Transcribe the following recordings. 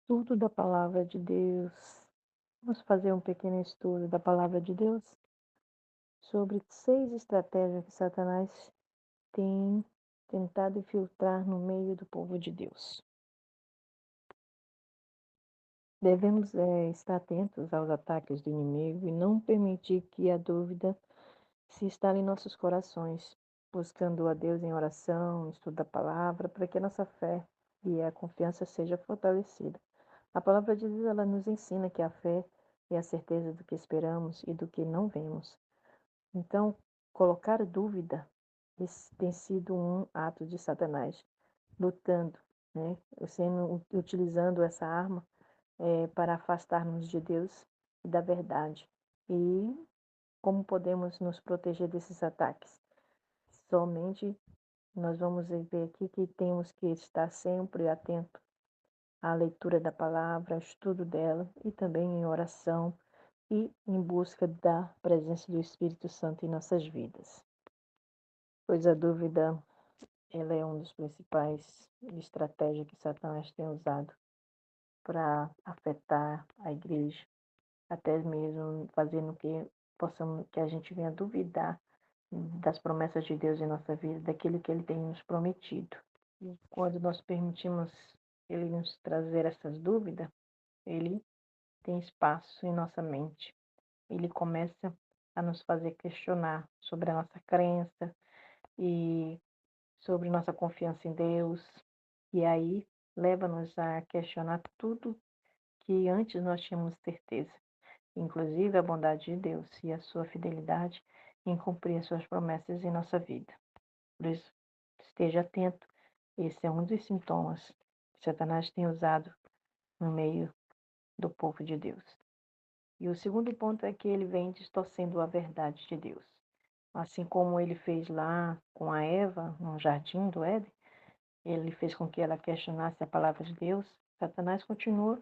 Estudo da palavra de Deus. Vamos fazer um pequeno estudo da palavra de Deus sobre 6 estratégias que Satanás tem tentado infiltrar no meio do povo de Deus. Devemos estar atentos aos ataques do inimigo e não permitir que a dúvida se instale em nossos corações, buscando a Deus em oração, estudo da palavra, para que a nossa fé e a confiança seja fortalecida. A palavra de Deus, ela nos ensina que a fé é a certeza do que esperamos e do que não vemos. Então, colocar dúvida, esse tem sido um ato de Satanás, lutando, né? Utilizando essa arma para afastar-nos de Deus e da verdade. E como podemos nos proteger desses ataques? Somente nós vamos ver aqui que temos que estar sempre atento à leitura da palavra, ao estudo dela e também em oração e em busca da presença do Espírito Santo em nossas vidas. Pois a dúvida, ela é um dos principais estratégias que Satanás tem usado para afetar a igreja, até mesmo fazendo que a gente venha duvidar das promessas de Deus em nossa vida, daquilo que ele tem nos prometido. E quando nós permitimos ele nos trazer essas dúvidas, ele tem espaço em nossa mente. Ele começa a nos fazer questionar sobre a nossa crença e sobre nossa confiança em Deus. E aí leva-nos a questionar tudo que antes nós tínhamos certeza, inclusive a bondade de Deus e a sua fidelidade em cumprir as suas promessas em nossa vida. Por isso, esteja atento. Esse é um dos sintomas que Satanás tem usado no meio do povo de Deus. E o segundo ponto é que ele vem distorcendo a verdade de Deus. Assim como ele fez lá com a Eva, no jardim do Éden, ele fez com que ela questionasse a palavra de Deus. Satanás continua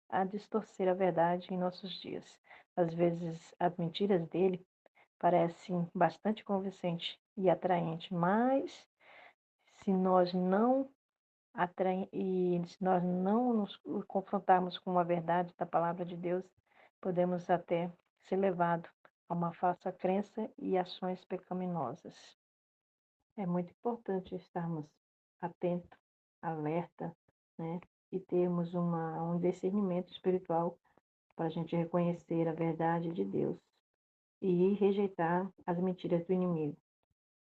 a distorcer a verdade em nossos dias. Às vezes, as mentiras dele parecem bastante convincentes e atraentes, mas se nós não se nós não nos confrontarmos com a verdade da palavra de Deus, podemos até ser levados a uma falsa crença e ações pecaminosas. É muito importante estarmos atentos, alerta, né? E termos um discernimento espiritual para a gente reconhecer a verdade de Deus e rejeitar as mentiras do inimigo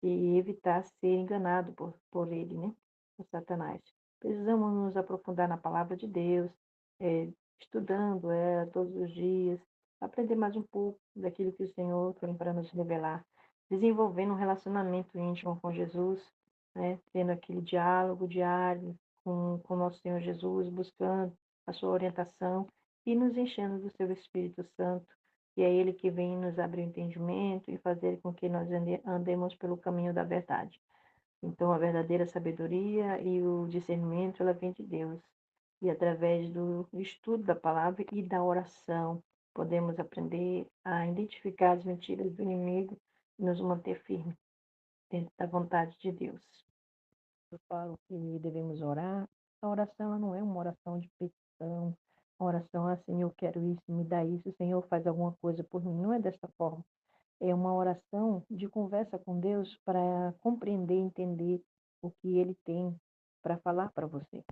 e evitar ser enganado por ele, né? Por Satanás. Precisamos nos aprofundar na palavra de Deus, estudando ela todos os dias, aprender mais um pouco daquilo que o Senhor tem para nos revelar, desenvolvendo um relacionamento íntimo com Jesus, né? Tendo aquele diálogo diário com o nosso Senhor Jesus, buscando a sua orientação e nos enchendo do seu Espírito Santo, e é Ele que vem nos abrir o entendimento e fazer com que nós andemos pelo caminho da verdade. Então, a verdadeira sabedoria e o discernimento, ela vem de Deus. E através do estudo da palavra e da oração, podemos aprender a identificar as mentiras do inimigo e nos manter firmes dentro da vontade de Deus. Eu falo que devemos orar. A oração ela não é uma oração de petição, uma oração assim, eu quero isso, me dá isso, Senhor, faz alguma coisa por mim. Não é dessa forma. É uma oração de conversa com Deus para compreender, entender o que Ele tem para falar para você.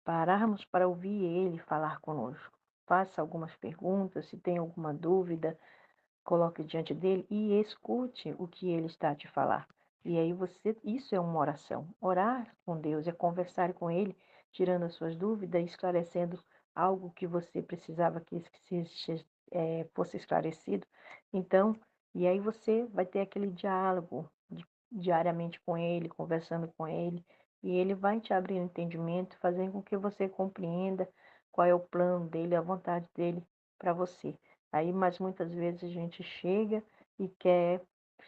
Pararmos para ouvir Ele falar conosco. Faça algumas perguntas, se tem alguma dúvida, coloque diante dele e escute o que ele está a te falar. E aí isso é uma oração. Orar com Deus é conversar com ele, tirando as suas dúvidas, esclarecendo algo que você precisava fosse esclarecido. Então, e aí você vai ter aquele diálogo diariamente com ele, conversando com ele, e ele vai te abrir o entendimento, fazendo com que você compreenda qual é o plano dele, a vontade dele para você. Aí, mas muitas vezes a gente chega e quer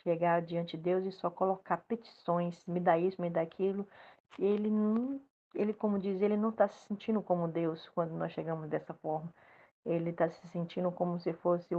chegar diante de Deus e só colocar petições, me dá isso, me dá aquilo. E ele não, ele como diz, ele não está se sentindo como Deus quando nós chegamos dessa forma. Ele está se sentindo como se fosse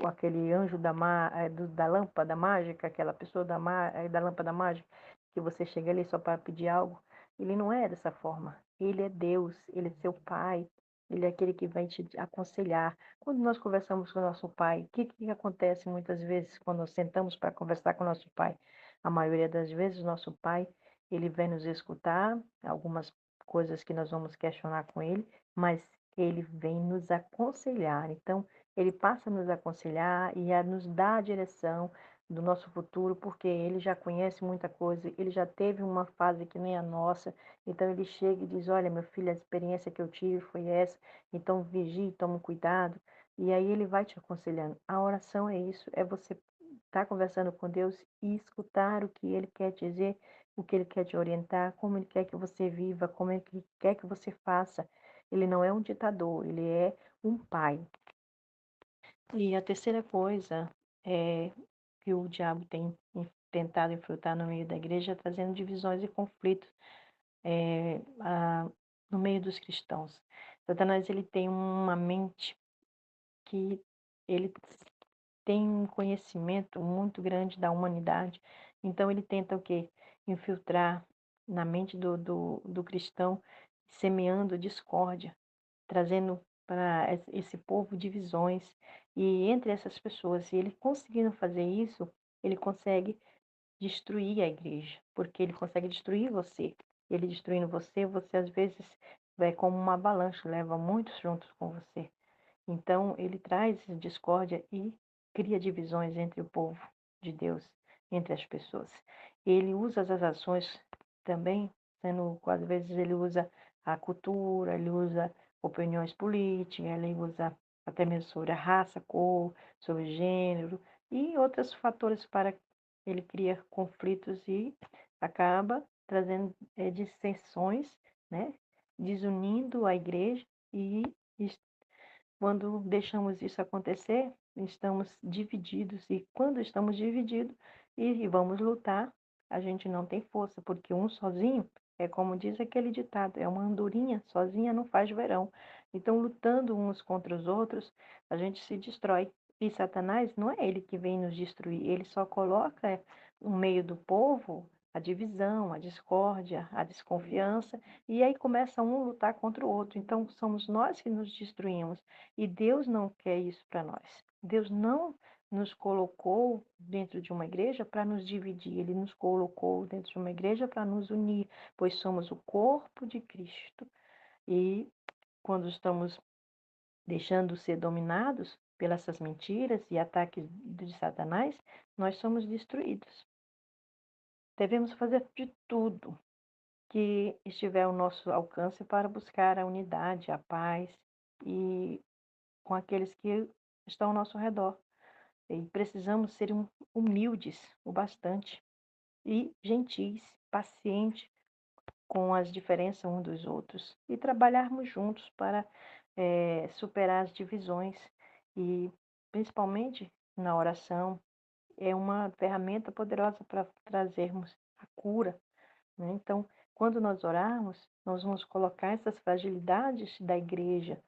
aquele anjo da lâmpada mágica, aquela pessoa da lâmpada mágica, que você chega ali só para pedir algo. Ele não é dessa forma. Ele é Deus, ele é seu Pai. Ele é aquele que vai te aconselhar. Quando nós conversamos com o nosso pai, o que que acontece muitas vezes quando nós sentamos para conversar com o nosso pai? A maioria das vezes, o nosso pai, ele vem nos escutar, algumas coisas que nós vamos questionar com ele, mas ele vem nos aconselhar. Então, ele passa a nos aconselhar e a nos dar a direção do nosso futuro, porque ele já conhece muita coisa, ele já teve uma fase que nem a nossa, então ele chega e diz: Olha, meu filho, a experiência que eu tive foi essa, então vigie, tome cuidado. E aí ele vai te aconselhando. A oração é isso, é você estar conversando com Deus e escutar o que ele quer te dizer, o que ele quer te orientar, como ele quer que você viva, como ele quer que você faça. Ele não é um ditador, ele é um pai. E a terceira coisa é que o diabo tem tentado infiltrar no meio da igreja, trazendo divisões e conflitos no meio dos cristãos. Satanás ele tem uma mente que ele tem um conhecimento muito grande da humanidade, então ele tenta o quê? Infiltrar na mente do cristão, semeando discórdia, trazendo para esse povo divisões. E entre essas pessoas, se ele conseguindo fazer isso, ele consegue destruir a igreja, porque ele consegue destruir você. Ele destruindo você, você às vezes vai como uma avalanche, leva muitos juntos com você. Então, ele traz discórdia e cria divisões entre o povo de Deus, entre as pessoas. Ele usa as ações também, sendo, às vezes, ele usa a cultura, ele usa opiniões políticas, ele usa até mesmo sobre a raça, cor, sobre gênero e outros fatores para ele criar conflitos e acaba trazendo dissensões, né? Desunindo a igreja e quando deixamos isso acontecer, estamos divididos, e quando estamos divididos e vamos lutar, a gente não tem força, porque um sozinho, é como diz aquele ditado, é uma andorinha, sozinha não faz verão. Então, lutando uns contra os outros, a gente se destrói. E Satanás não é ele que vem nos destruir, ele só coloca no meio do povo a divisão, a discórdia, a desconfiança, e aí começa um lutar contra o outro. Então, somos nós que nos destruímos. E Deus não quer isso para nós. Deus não nos colocou dentro de uma igreja para nos dividir, Ele nos colocou dentro de uma igreja para nos unir, pois somos o corpo de Cristo. E quando estamos deixando ser dominados pelas essas mentiras e ataques de Satanás, nós somos destruídos. Devemos fazer de tudo que estiver ao nosso alcance para buscar a unidade, a paz e com aqueles que estão ao nosso redor. E precisamos ser humildes o bastante e gentis, pacientes com as diferenças uns dos outros e trabalharmos juntos para superar as divisões e principalmente na oração é uma ferramenta poderosa para trazermos a cura, né? Então, quando nós orarmos, nós vamos colocar essas fragilidades da igreja,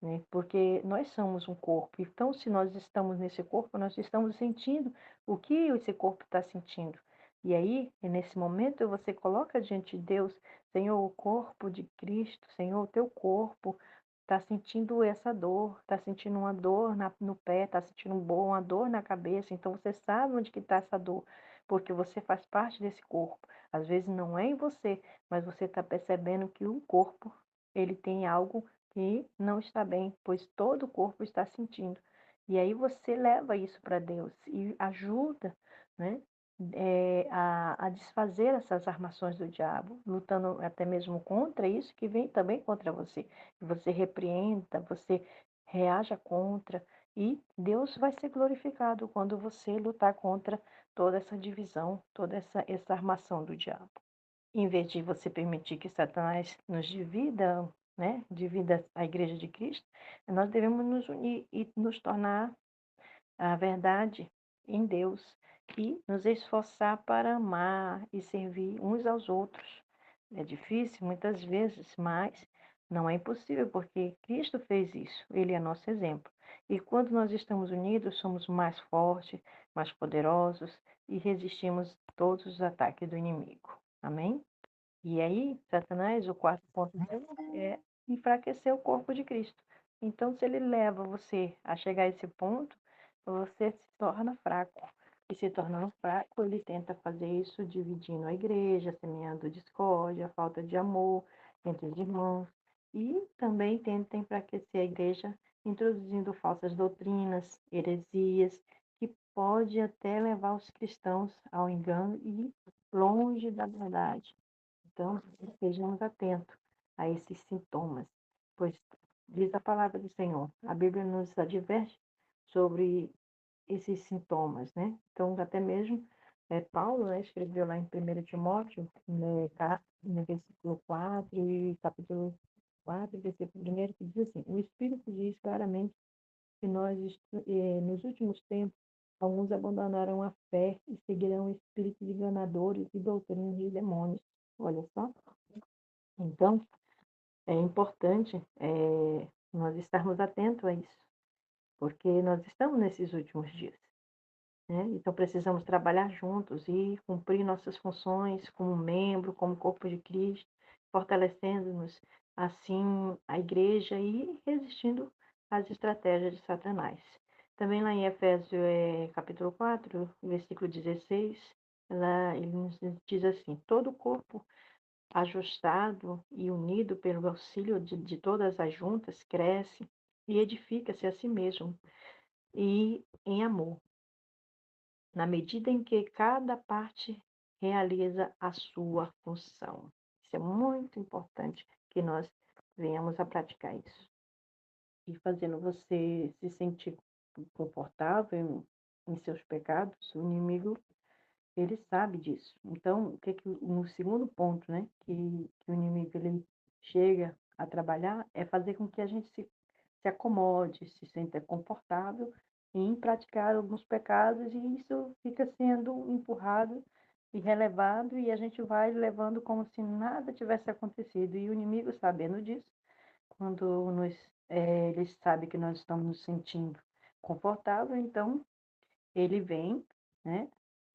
né? Porque nós somos um corpo. Então, se nós estamos nesse corpo, nós estamos sentindo o que esse corpo está sentindo. E aí, nesse momento, você coloca diante de Deus, Senhor, o corpo de Cristo, Senhor, o teu corpo está sentindo essa dor, está sentindo uma dor no pé, está sentindo uma dor na cabeça. Então, você sabe onde que está essa dor, porque você faz parte desse corpo. Às vezes não é em você, mas você está percebendo que o corpo, ele tem algo que não está bem, pois todo o corpo está sentindo. E aí você leva isso para Deus e ajuda, né, a desfazer essas armações do diabo, lutando até mesmo contra isso que vem também contra você. E você repreenda, você reaja contra, e Deus vai ser glorificado quando você lutar contra toda essa divisão, toda essa armação do diabo. Em vez de você permitir que Satanás nos divida, né, divida a igreja de Cristo, nós devemos nos unir e nos tornar a verdade em Deus e nos esforçar para amar e servir uns aos outros. É difícil muitas vezes, mas não é impossível, porque Cristo fez isso, Ele é nosso exemplo. E quando nós estamos unidos, somos mais fortes, mais poderosos e resistimos todos os ataques do inimigo. Amém? E aí, Satanás, o quarto ponto dele é enfraquecer o corpo de Cristo. Então, se ele leva você a chegar a esse ponto, você se torna fraco. E se tornando fraco, ele tenta fazer isso dividindo a igreja, semeando discórdia, falta de amor entre os irmãos. E também tenta enfraquecer a igreja, introduzindo falsas doutrinas, heresias, que pode até levar os cristãos ao engano e longe da verdade. Então, estejamos atentos a esses sintomas, pois diz a palavra do Senhor, a Bíblia nos adverte sobre esses sintomas, né? Então, até mesmo Paulo, né, escreveu lá em 1 Timóteo, né, no versículo 4 e capítulo 4, versículo 1, que diz assim: o Espírito diz claramente que nos últimos tempos, alguns abandonaram a fé e seguirão espíritos enganadores e doutrinas de demônios. Olha só. Então, é importante nós estarmos atentos a isso, porque nós estamos nesses últimos dias, né? Então, precisamos trabalhar juntos e cumprir nossas funções como membro, como corpo de Cristo, fortalecendo-nos, assim, a igreja e resistindo às estratégias de Satanás. Também lá em Efésios, capítulo 4, versículo 16, ele nos diz assim: todo o corpo ajustado e unido pelo auxílio de todas as juntas, cresce e edifica-se a si mesmo e em amor, na medida em que cada parte realiza a sua função. Isso é muito importante que nós venhamos a praticar isso. E fazendo você se sentir confortável em seus pecados, o inimigo ele sabe disso. Então, no segundo ponto, né, que o inimigo ele chega a trabalhar é fazer com que a gente se acomode, se sinta confortável em praticar alguns pecados e isso fica sendo empurrado e relevado e a gente vai levando como se nada tivesse acontecido. E o inimigo, sabendo disso, quando ele sabe que nós estamos nos sentindo confortável, então ele vem, né,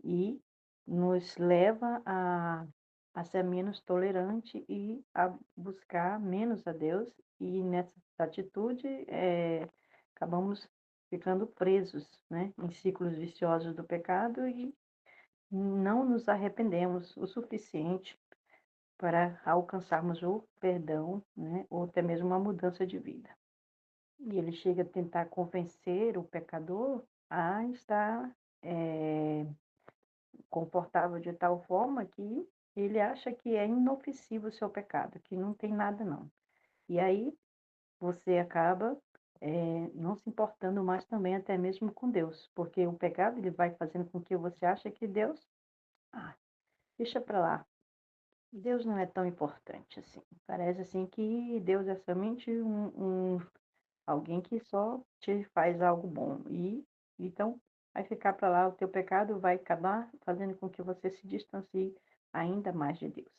e nos leva a ser menos tolerante e a buscar menos a Deus, e nessa atitude acabamos ficando presos, né, em ciclos viciosos do pecado e não nos arrependemos o suficiente para alcançarmos o perdão, né, ou até mesmo uma mudança de vida. E ele chega a tentar convencer o pecador a estar confortável de tal forma que ele acha que é inofensivo o seu pecado, que não tem nada não. E aí você acaba não se importando mais também até mesmo com Deus, porque o pecado ele vai fazendo com que você ache que Deus, deixa para lá, Deus não é tão importante assim. Parece assim que Deus é somente alguém que só te faz algo bom. E então vai ficar para lá, o teu pecado vai acabar fazendo com que você se distancie ainda mais de Deus.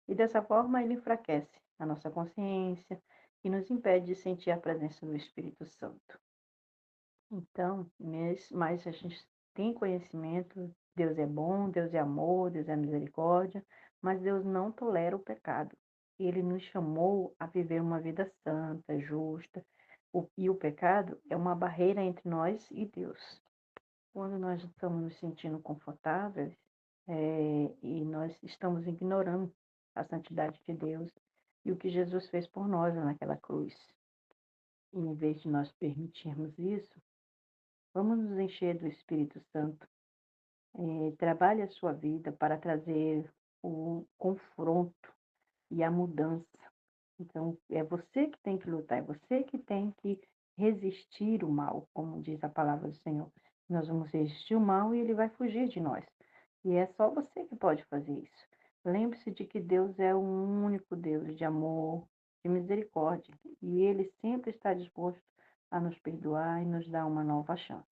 E dessa forma ele enfraquece a nossa consciência e nos impede de sentir a presença do Espírito Santo. Então, mas a gente tem conhecimento, Deus é bom, Deus é amor, Deus é misericórdia, mas Deus não tolera o pecado. Ele nos chamou a viver uma vida santa, justa, e o pecado é uma barreira entre nós e Deus. Quando nós estamos nos sentindo confortáveis, e nós estamos ignorando a santidade de Deus e o que Jesus fez por nós naquela cruz. E em vez de nós permitirmos isso, vamos nos encher do Espírito Santo. Trabalhe a sua vida para trazer o confronto e a mudança. Então, é você que tem que lutar, é você que tem que resistir o mal, como diz a palavra do Senhor. Nós vamos resistir o mal e ele vai fugir de nós. E é só você que pode fazer isso. Lembre-se de que Deus é o único Deus de amor, de misericórdia, e ele sempre está disposto a nos perdoar e nos dar uma nova chance.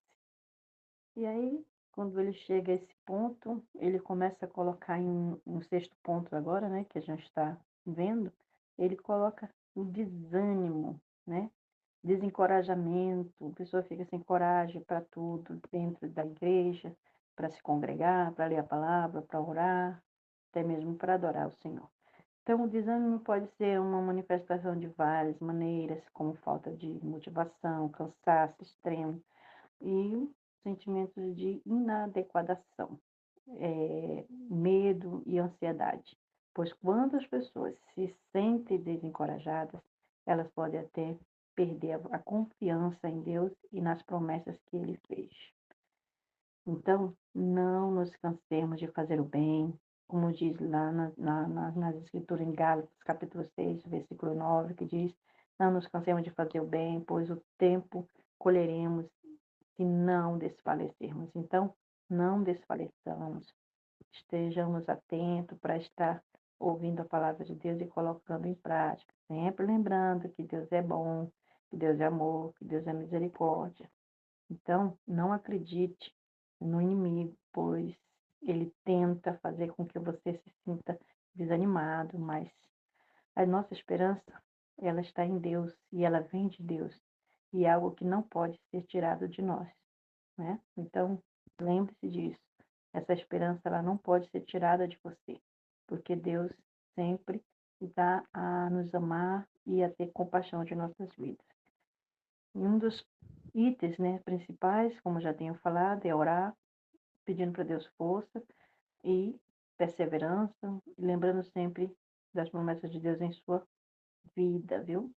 E aí, quando ele chega a esse ponto, ele começa a colocar em um sexto ponto agora, né, que a gente está vendo, ele coloca o desânimo, né, desencorajamento, a pessoa fica sem coragem para tudo dentro da igreja, para se congregar, para ler a palavra, para orar, até mesmo para adorar o Senhor. Então, o desânimo pode ser uma manifestação de várias maneiras, como falta de motivação, cansaço extremo e sentimentos de inadequação, medo e ansiedade. Pois quando as pessoas se sentem desencorajadas, elas podem até perder a confiança em Deus e nas promessas que Ele fez. Então, não nos cansemos de fazer o bem, como diz lá nas Escrituras, em Gálatas, capítulo 6, versículo 9, que diz: não nos cansemos de fazer o bem, pois o tempo colheremos se não desfalecermos. Então, não desfaleçamos, estejamos atentos para estar ouvindo a palavra de Deus e colocando em prática, sempre lembrando que Deus é bom, que Deus é amor, que Deus é misericórdia. Então, não acredite no inimigo, pois ele tenta fazer com que você se sinta desanimado, mas a nossa esperança, ela está em Deus e ela vem de Deus, e é algo que não pode ser tirado de nós, né? Então, lembre-se disso. Essa esperança, ela não pode ser tirada de você, porque Deus sempre está a nos amar e a ter compaixão de nossas vidas. E um dos itens, né, principais, como já tenho falado, é orar, pedindo para Deus força e perseverança, lembrando sempre das promessas de Deus em sua vida, viu?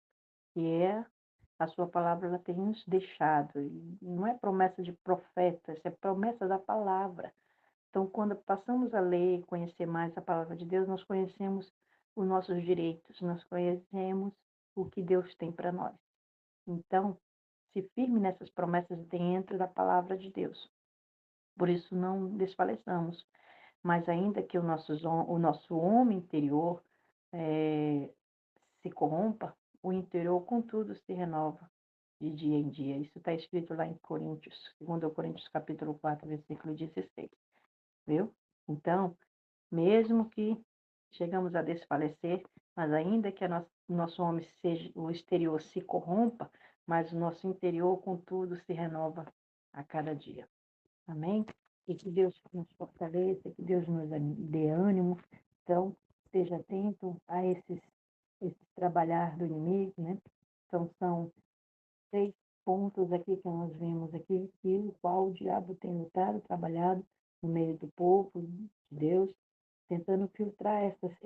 Que é a sua palavra, ela tem nos deixado. E não é promessa de profeta, isso é promessa da palavra. Então, quando passamos a ler e conhecer mais a palavra de Deus, nós conhecemos os nossos direitos, nós conhecemos o que Deus tem para nós. Então, se firme nessas promessas dentro da palavra de Deus. Por isso, não desfaleçamos. Mas ainda que o nosso homem interior se corrompa, o interior, contudo, se renova de dia em dia. Isso está escrito lá em Coríntios, 2 Coríntios capítulo 4, versículo 16, viu? Então, mesmo que chegamos a desfalecer, mas ainda que nosso homem seja, o exterior se corrompa, mas o nosso interior, contudo, se renova a cada dia. Amém? E que Deus nos fortaleça, que Deus nos dê ânimo. Então, esteja atento a esse trabalhar do inimigo, né? Então, são 6 pontos aqui que nós vemos aqui, que o qual o diabo tem lutado, trabalhado no meio do povo de Deus, tentando filtrar essas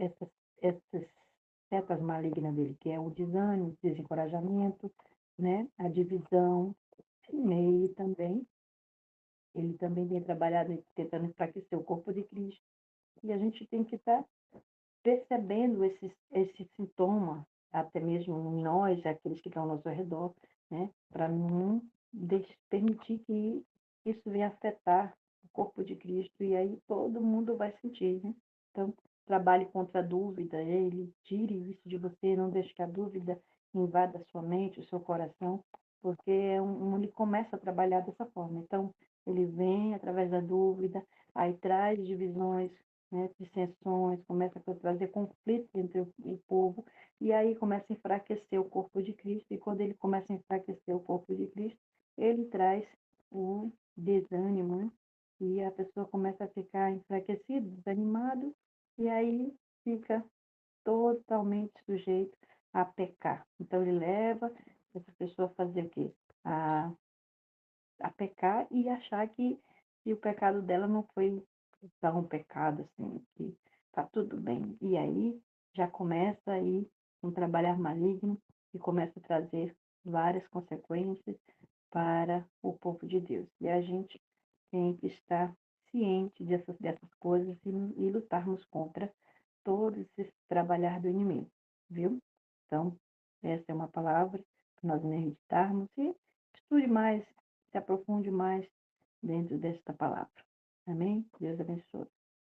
setas malignas dele, que é o desânimo, o desencorajamento, né? A divisão, e também, ele também tem trabalhado tentando enfraquecer o corpo de Cristo. E a gente tem que estar percebendo esse sintoma, até mesmo em nós, aqueles que estão ao nosso redor, né? Para não permitir que isso venha afetar o corpo de Cristo, e aí todo mundo vai sentir, né? Então, trabalhe contra a dúvida, ele tire isso de você, não deixe que a dúvida invada a sua mente, o seu coração, porque ele começa a trabalhar dessa forma. Então, ele vem através da dúvida, aí traz divisões, né, dissensões, começa a trazer conflitos entre o povo, e aí começa a enfraquecer o corpo de Cristo, e quando ele começa a enfraquecer o corpo de Cristo, ele traz o desânimo, né? E a pessoa começa a ficar enfraquecida, desanimado, e aí fica totalmente sujeito a pecar. Então ele leva essa pessoa a fazer o quê? A pecar e achar que o pecado dela não foi tão pecado assim, que tá tudo bem. E aí já começa aí um trabalhar maligno e começa a trazer várias consequências para o povo de Deus. E a gente tem que estar ciente dessas coisas e lutarmos contra todo esse trabalhar do inimigo, viu? Então, essa é uma palavra para nós meditarmos e estude mais, se aprofunde mais dentro desta palavra. Amém? Deus abençoe.